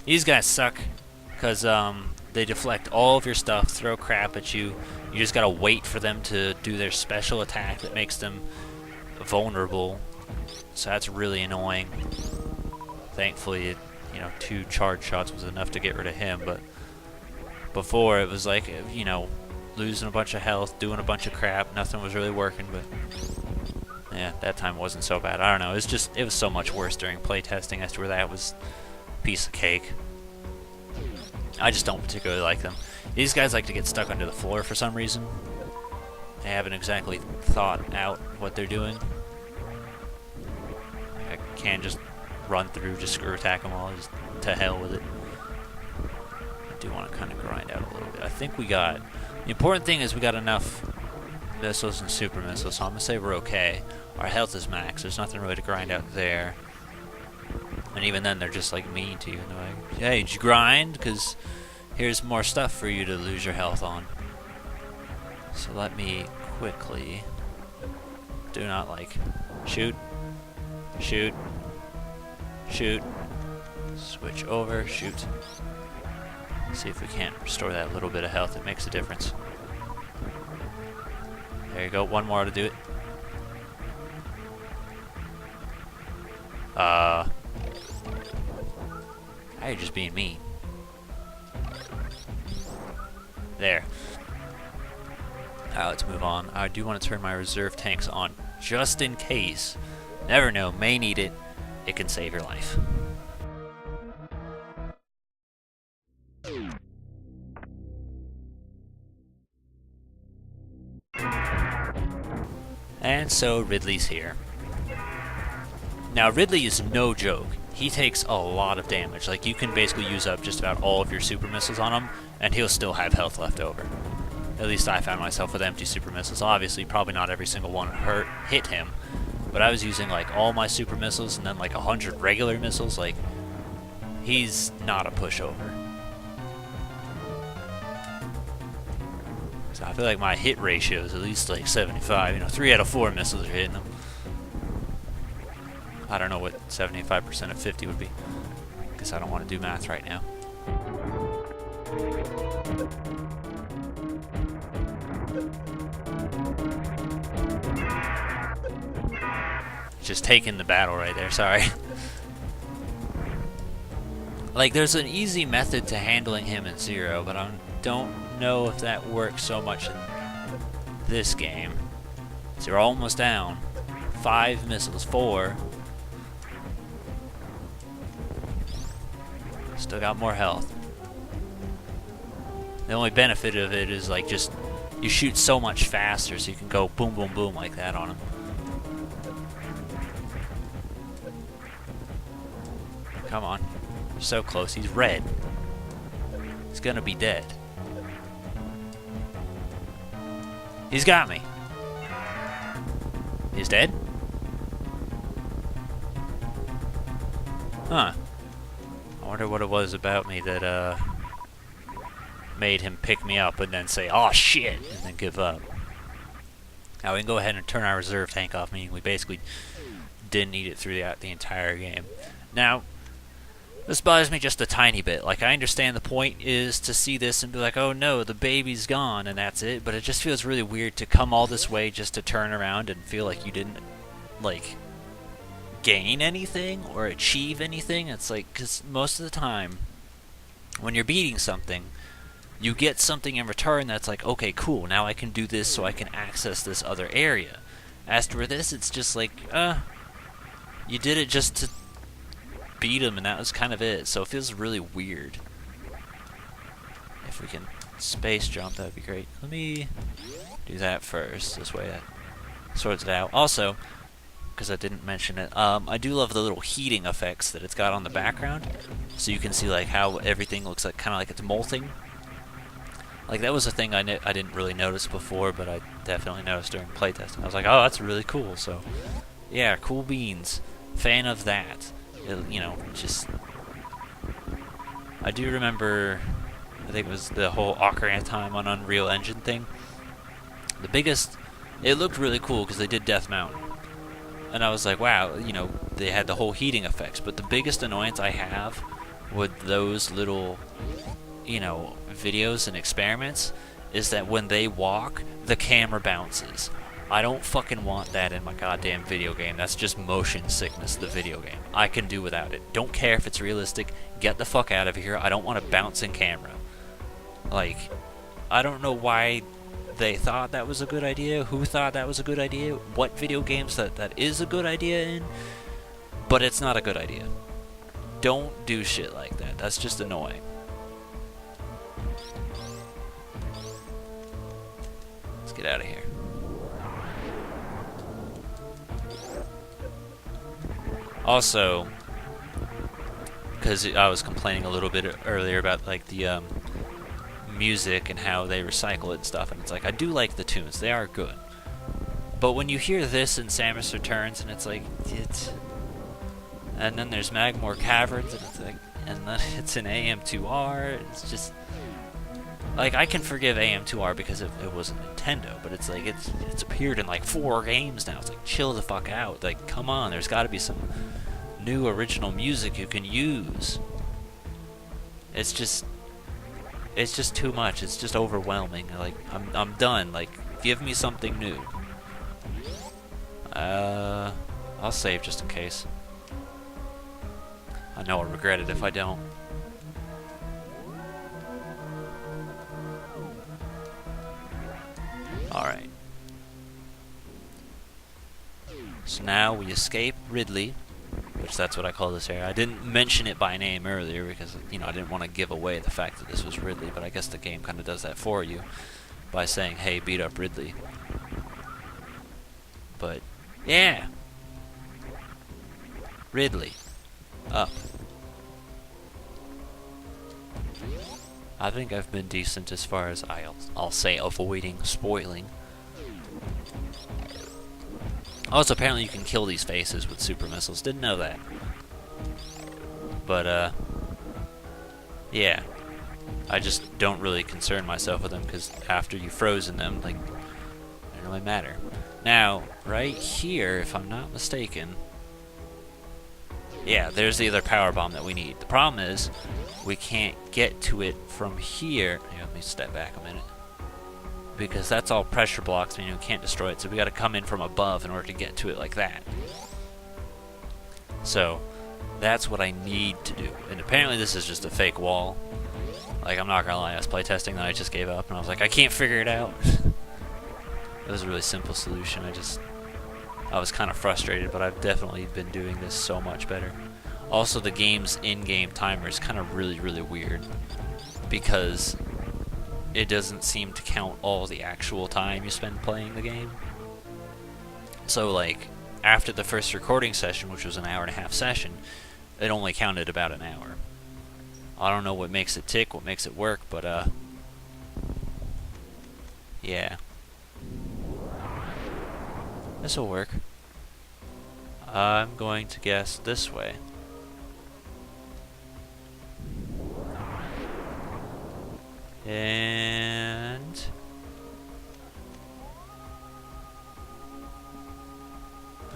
These guys suck because they deflect all of your stuff, throw crap at you. You just gotta wait for them to do their special attack that makes them vulnerable. So that's really annoying. Thankfully, you know, 2 charge shots was enough to get rid of him, but before it was like, you know, losing a bunch of health, doing a bunch of crap, nothing was really working, but yeah, that time wasn't so bad. I don't know, it was so much worse during playtesting as to where that was a piece of cake. I just don't particularly like them. These guys like to get stuck under the floor for some reason. They haven't exactly thought out what they're doing. Like, I can't just run through, just screw attack them all, just to hell with it. I do want to kind of grind out a little bit. I think we got... The important thing is we got enough missiles and super missiles, so I'm going to say we're okay. Our health is max, there's nothing really to grind out there. And even then, they're just like mean to you. They're like, hey, did you grind? Because here's more stuff for you to lose your health on. So let me quickly... Do not like... Shoot. Shoot. Shoot. Switch over. Shoot. See if we can't restore that little bit of health. It makes a difference. There you go. One more to do it. You're just being mean. There. Alright, let's move on. I do want to turn my reserve tanks on just in case. Never know, may need it. It can save your life. And so Ridley's here. Now Ridley is no joke. He takes a lot of damage. Like, you can basically use up just about all of your super missiles on him, and he'll still have health left over. At least I found myself with empty super missiles. Obviously, probably not every single one hit him, but I was using like all my super missiles and then like 100 regular missiles. Like, he's not a pushover. So I feel like my hit ratio is at least like 75. You know, 3 out of 4 missiles are hitting him. I don't know what 75% of 50 would be, because I don't want to do math right now. Just taking the battle right there, sorry. Like, there's an easy method to handling him in Zero, but I don't know if that works so much in this game. So you're almost down. 5 missiles, 4. Still got more health. The only benefit of it is like just you shoot so much faster, so you can go boom, boom, boom like that on him. Come on, you're so close. He's red. He's gonna be dead. He's got me. He's dead? Huh. I wonder what it was about me that made him pick me up and then say, "Oh shit," and then give up. Now we can go ahead and turn our reserve tank off, meaning we basically didn't need it throughout the entire game. Now, this bothers me just a tiny bit. Like, I understand the point is to see this and be like, oh no, the baby's gone and that's it, but it just feels really weird to come all this way just to turn around and feel like you didn't, like, gain anything or achieve anything. It's like, because most of the time when you're beating something, you get something in return that's like, okay, cool, now I can do this so I can access this other area. As for this, it's just like, you did it just to beat him and that was kind of it, so it feels really weird. If we can space jump, that would be great. Let me do that first, this way that sorts it out. Also, because I didn't mention it, I do love the little heating effects that it's got on the background, so you can see like how everything looks like, kind of like it's molting. Like, that was a thing I didn't really notice before, but I definitely noticed during playtesting. I was like, oh, that's really cool. So yeah, cool beans. Fan of that. You know, just, I do remember, I think it was the whole Ocarina Time on Unreal Engine thing. The biggest, it looked really cool because they did Death Mountain. And I was like, wow, you know, they had the whole heating effects. But the biggest annoyance I have with those little, you know, videos and experiments is that when they walk, the camera bounces. I don't fucking want that in my goddamn video game. That's just motion sickness, the video game. I can do without it. Don't care if it's realistic. Get the fuck out of here. I don't want a bouncing camera. Like, I don't know why they thought that was a good idea, who thought that was a good idea, what video games that is a good idea in, but it's not a good idea. Don't do shit like that. That's just annoying. Let's get out of here. Also, because I was complaining a little bit earlier about like the music and how they recycle it and stuff, and it's like, I do like the tunes, they are good, but when you hear this in Samus Returns and it's like, and then there's Magmore Caverns and it's like, and then it's in AM2R, it's just like, I can forgive AM2R because it was a Nintendo, but it's like, it's appeared in like 4 games now. It's like, chill the fuck out. Like, come on, there's got to be some new original music you can use. It's just too much. It's just overwhelming. Like, I'm done. Like, give me something new. I'll save just in case. I know I'll regret it if I don't. Alright. So now we escape Ridley, which that's what I call this area. I didn't mention it by name earlier because, you know, I didn't want to give away the fact that this was Ridley, but I guess the game kind of does that for you by saying, hey, beat up Ridley. But, yeah. Ridley. Up. I think I've been decent as far as I'll say avoiding spoiling. Also, apparently you can kill these faces with super missiles. Didn't know that. But, yeah. I just don't really concern myself with them because after you've frozen them, like, they don't really matter. Now, right here, if I'm not mistaken, yeah, there's the other power bomb that we need. The problem is, we can't get to it from here. Here, let me step back a minute. Because that's all pressure blocks, meaning we can't destroy it. So we gotta come in from above in order to get to it like that. So, that's what I need to do. And apparently this is just a fake wall. Like, I'm not gonna lie, I was playtesting that I just gave up, and I was like, I can't figure it out. It was a really simple solution. I was kind of frustrated, but I've definitely been doing this so much better. Also, the game's in-game timer is kind of really, really weird because it doesn't seem to count all the actual time you spend playing the game. So, like, after the first recording session, which was an hour-and-a-half session, it only counted about an hour. I don't know what makes it tick, what makes it work, but, yeah. This'll work. I'm going to guess this way. And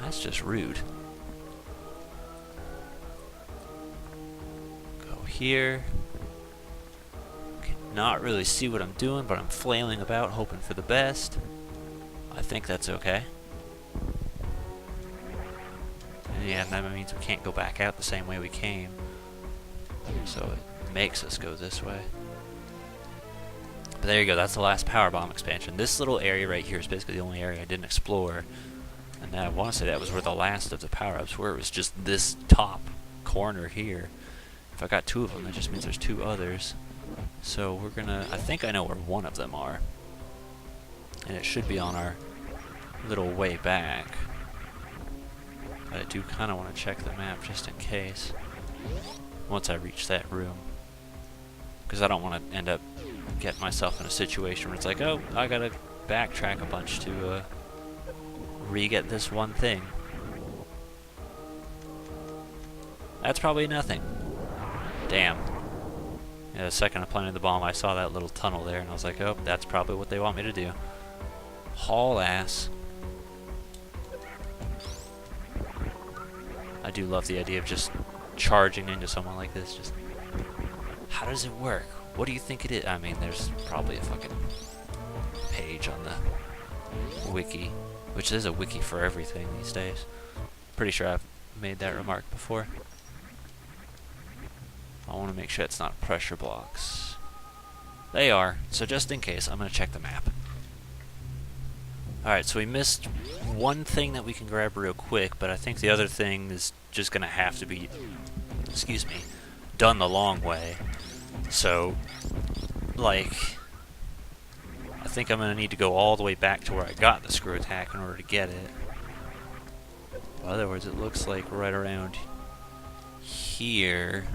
that's just rude. Go here. Cannot really see what I'm doing, but I'm flailing about, hoping for the best. I think that's okay. Yeah, and that means we can't go back out the same way we came. So it makes us go this way. But there you go, that's the last power bomb expansion. This little area right here is basically the only area I didn't explore. And I want to say that was where the last of the power-ups were. It was just this top corner here. If I got 2 of them, that just means there's 2 others. So we're gonna, I think I know where one of them are. And it should be on our little way back. But I do kind of want to check the map just in case. Once I reach that room. Because I don't want to end up getting myself in a situation where it's like, oh, I gotta backtrack a bunch to re-get this one thing. That's probably nothing. Damn. Yeah, the second I planted the bomb, I saw that little tunnel there, and I was like, oh, that's probably what they want me to do. Haul ass. I do love the idea of just charging into someone like this. Just How does it work? What do you think it is? I mean, there's probably a fucking page on the wiki, which is a wiki for everything these days. Pretty sure I've made that remark before. I want to make sure it's not pressure blocks. They are, so just in case, I'm going to check the map. Alright, so we missed one thing that we can grab real quick, but I think the other thing is just going to have to be, excuse me, done the long way. So, like, I think I'm going to need to go all the way back to where I got the screw attack in order to get it. In other words, it looks like right around here,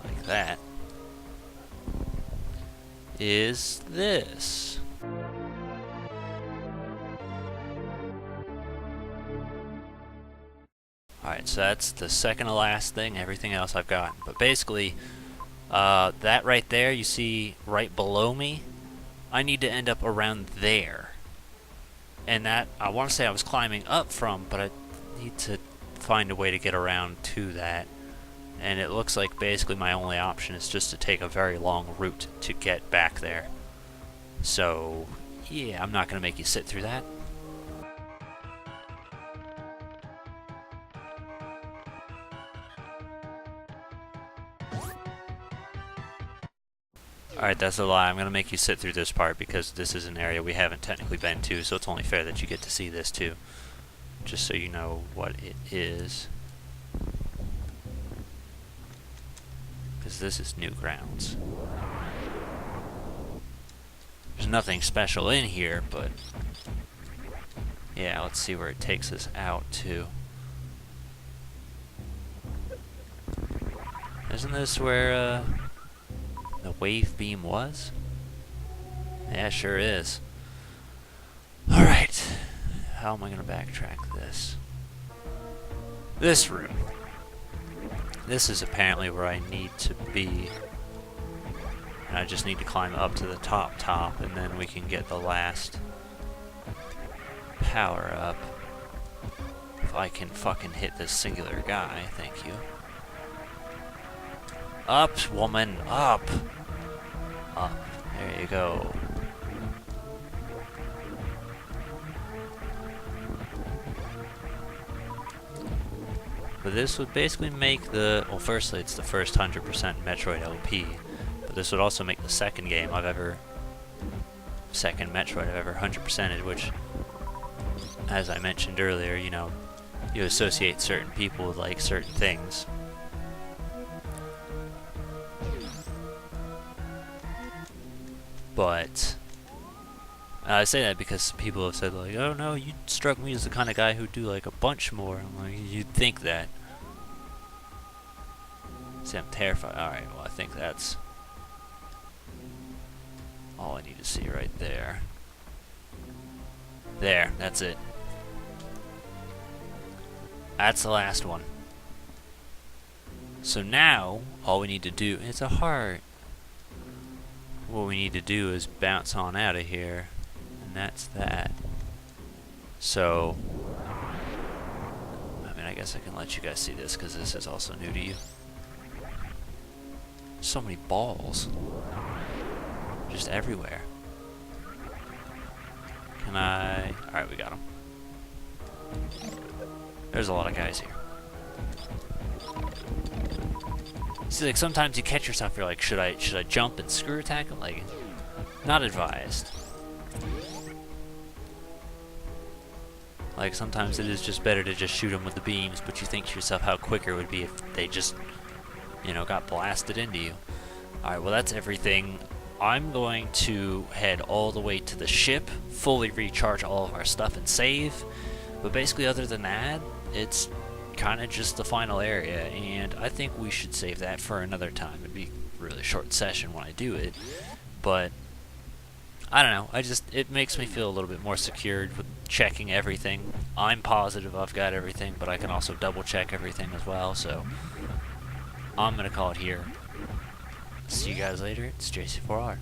like that, is this. Alright, so that's the second to last thing, everything else I've gotten. But basically, that right there, you see right below me, I need to end up around there. And that, I want to say I was climbing up from, but I need to find a way to get around to that. And it looks like basically my only option is just to take a very long route to get back there. So, yeah, I'm not going to make you sit through that. Alright, that's a lie. I'm going to make you sit through this part because this is an area we haven't technically been to, so it's only fair that you get to see this too. Just so you know what it is. Because this is new grounds. There's nothing special in here, but yeah, let's see where it takes us out to. Isn't this where the wave beam was? Yeah, sure is. Alright. How am I going to backtrack this? This room. This is apparently where I need to be. And I just need to climb up to the top, and then we can get the last power up. If I can fucking hit this singular guy, thank you. Up, woman, up! Up. There you go. But this would basically make the... Well, firstly, it's the first 100% Metroid LP. But this would also make the second game I've ever... Second Metroid I've ever 100%ed, which... As I mentioned earlier, you know, you associate certain people with, like, certain things. But... I say that because people have said, like, oh no, you struck me as the kind of guy who'd do, like, a bunch more. I'm like, you'd think that. See, I'm terrified. Alright, well, I think that's all I need to see right there. There, that's it. That's the last one. So now, all we need to do... It's a heart. What we need to do is bounce on out of here. And that's that. So... I mean, I guess I can let you guys see this, because this is also new to you. So many balls. Just everywhere. Can I... Alright, we got them. There's a lot of guys here. See, like, sometimes you catch yourself, you're like, should I jump and screw attack them? Like, not advised. Like, sometimes it is just better to just shoot them with the beams, but you think to yourself how quicker it would be if they just, you know, got blasted into you. Alright, well, that's everything. I'm going to head all the way to the ship, fully recharge all of our stuff and save. But basically, other than that, it's kind of just the final area, and I think we should save that for another time. It'd be a really short session when I do it, but I don't know, it makes me feel a little bit more secured with checking everything. I'm positive I've got everything, but I can also double check everything as well, so I'm gonna call it here. See you guys later. It's JC4R.